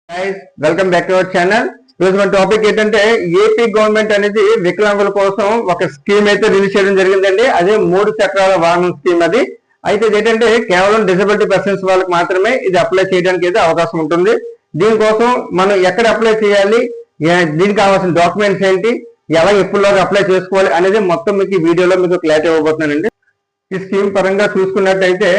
Guys welcome back to our channel. ఈరోజు మన topic ఏంటంటే ఏపీ గవర్నమెంట్ అనేది వికలాంగుల కోసం ఒక స్కీమ్ అయితే రిలీజ్ చేయడం జరిగిందండి. అదే 3 చక్రాల వాహనం స్కీమ్. అది అయితే ఏంటంటే కేవలం డిసబిలిటీ పర్సన్స్ వాళ్ళకి మాత్రమే ఇది అప్లై చేయడానికి అయితే అవకాశం ఉంటుంది. దీనికోసం మనం ఎక్కడ అప్లై చేయాలి, దీనికి కావాల్సిన డాక్యుమెంట్స్ ఏంటి, ఎలా ఎప్పుడులోగా అప్లై చేసుకోవాలి అనేది మొత్తం మీకు ఈ వీడియోలో మీకు క్లారిటీ ఇవ్వబోతున్నానండి. ఈ స్కీమ్ పరంగా చూసుకున్నట్టయితే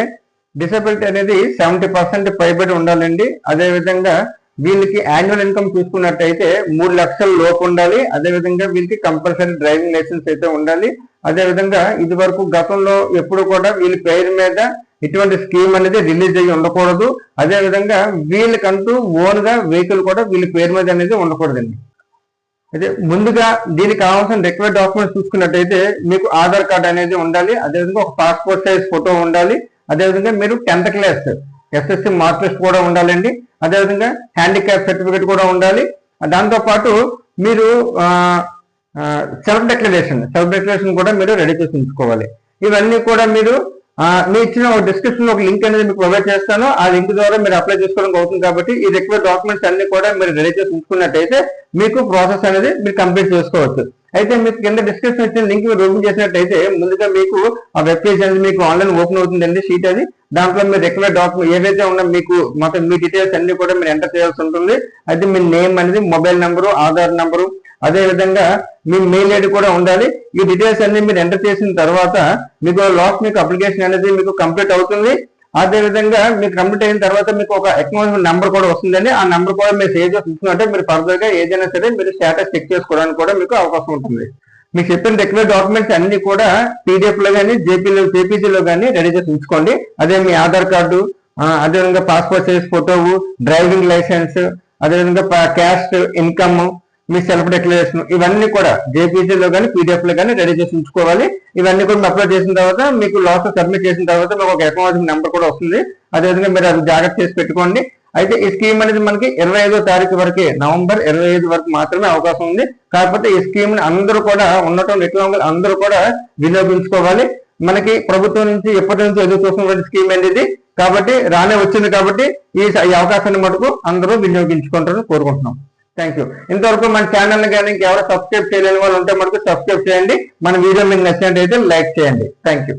డిసబిలిటీ అనేది 70% పైబడి ఉండాలండి. అదేవిధంగా వీళ్ళకి యాన్యువల్ ఇన్కమ్ చూసుకున్నట్టయితే 3 లక్షల లోపు ఉండాలి. అదేవిధంగా వీళ్ళకి కంపల్సరీ డ్రైవింగ్ లైసెన్స్ అయితే ఉండాలి. అదేవిధంగా ఇది వరకు గతంలో ఎప్పుడు కూడా వీళ్ళ పేరు మీద ఇటువంటి స్కీమ్ అనేది రిలీజ్ అయ్యి ఉండకూడదు. అదేవిధంగా వీళ్ళకంటూ ఓన్ గా వెహికల్ కూడా వీళ్ళ పేరు మీద అనేది ఉండకూడదండి. అయితే ముందుగా దీనికి కావాల్సిన రిక్వైర్డ్ డాక్యుమెంట్స్ చూసుకున్నట్టయితే మీకు ఆధార్ కార్డ్ అనేది ఉండాలి. అదేవిధంగా ఒక పాస్పోర్ట్ సైజ్ ఫోటో ఉండాలి. అదేవిధంగా మీరు 10th class SSC mark list కూడా ఉండాలండి. అదేవిధంగా హ్యాండిక్యాప్ సర్టిఫికేట్ కూడా ఉండాలి. దాంతో పాటు మీరు సెల్ఫ్ డిక్లరేషన్ కూడా మీరు రెడీ చేసి ఉంచుకోవాలి. ఇవన్నీ కూడా మీరు మీ ఇచ్చిన ఒక డిస్క్రిప్షన్ లో ఒక లింక్ అనేది మీకు ప్రొవైడ్ చేస్తాను. ఆ లింక్ ద్వారా మీరు అప్లై చేసుకోవడానికి అవుతుంది. కాబట్టి ఈ రిక్వైర్డ్ డాక్యుమెంట్స్ అన్ని కూడా మీరు రెడీ చేసి ఉంచుకున్నట్టయితే మీకు ప్రాసెస్ అనేది మీరు కంప్లీట్ చేసుకోవచ్చు. అయితే మీకు కింద డిస్క్రిప్షన్ ఇచ్చిన లింక్ మీరు ఓపెన్ చేసినట్టయితే ముందుగా మీకు ఆ వెబ్ పేజ్ అనేది మీకు ఆన్లైన్ ఓపెన్ అవుతుందండి. షీట్ అది దాంట్లో మీరు రిక్వైర్డ్ డాక్యుమెంట్ ఏవైతే ఉన్నా మీకు మొత్తం మీ డీటెయిల్స్ అన్ని కూడా మీరు ఎంటర్ చేయాల్సి ఉంటుంది. అయితే మీ నేమ్ అనేది, మొబైల్ నెంబరు, ఆధార్ నెంబరు, అదే విధంగా మీ మెయిల్ ఐడి కూడా ఉండాలి. ఈ డీటెయిల్స్ అన్ని మీరు ఎంటర్ చేసిన తర్వాత మీకు లాస్ట్ మీకు అప్లికేషన్ అనేది మీకు కంప్లీట్ అవుతుంది. అదే విధంగా మీకు కంప్లీట్ అయిన తర్వాత మీకు ఒక అకౌంట్ నెంబర్ కూడా వస్తుందండి. ఆ నెంబర్ కూడా మీరు సేవ్ చేసి ఉంచుకుంటే మీరు ఫర్దర్ గా ఏదైనా సరే మీరు స్టేటస్ చెక్ చేసుకోవడానికి కూడా మీకు అవకాశం ఉంటుంది. మీకు చెప్పిన రిక్వైర్డ్ డాక్యుమెంట్స్ అన్ని కూడా పీడిఎఫ్ లో కానీ జేపీజీలో కానీ రెడీ చేసి ఉంచుకోండి. అదే మీ ఆధార్ కార్డు, అదేవిధంగా passport size photo, driving licence, అదేవిధంగా క్యాస్ట్ ఇన్కమ్, మీ సెల్ఫ్ డిక్లరేషన్, ఇవన్నీ కూడా జేపీజీలో కానీ పీడిఎఫ్ లో కానీ రెడీ చేసి ఉంచుకోవాలి. ఇవన్నీ కూడా అప్లోడ్ చేసిన తర్వాత మీకు లాస్ట్ సబ్మిట్ చేసిన తర్వాత మీకు ఒక అకౌంట్ నెంబర్ కూడా వస్తుంది. అదేవిధంగా మీరు అది జాగ్రత్త చేసి పెట్టుకోండి. అయితే ఈ స్కీమ్ అనేది మనకి 25వ తారీఖు వరకే, నవంబర్ 25 వరకు మాత్రమే అవకాశం ఉంది. కాకపోతే ఈ స్కీమ్ ని అందరూ కూడా ఉండటం వికలాంగులు అందరూ కూడా వినియోగించుకోవాలి. మనకి ప్రభుత్వం నుంచి ఎప్పటి నుంచి ఎదురు చూస్తున్న స్కీమ్ అనేది కాబట్టి రానే వచ్చింది. కాబట్టి ఈ అవకాశాన్ని మటుకు అందరూ వినియోగించుకుంటారని కోరుకుంటున్నాం. Thank you. ఇంతవరకు మన ఛానల్ కానీ ఇంకెవరు సబ్స్క్రైబ్ చేయలేని వాళ్ళు ఉంటే మనకు సబ్స్క్రైబ్ చేయండి. మన వీడియో మీకు నచ్చినట్టయితే లైక్ చేయండి. Thank you.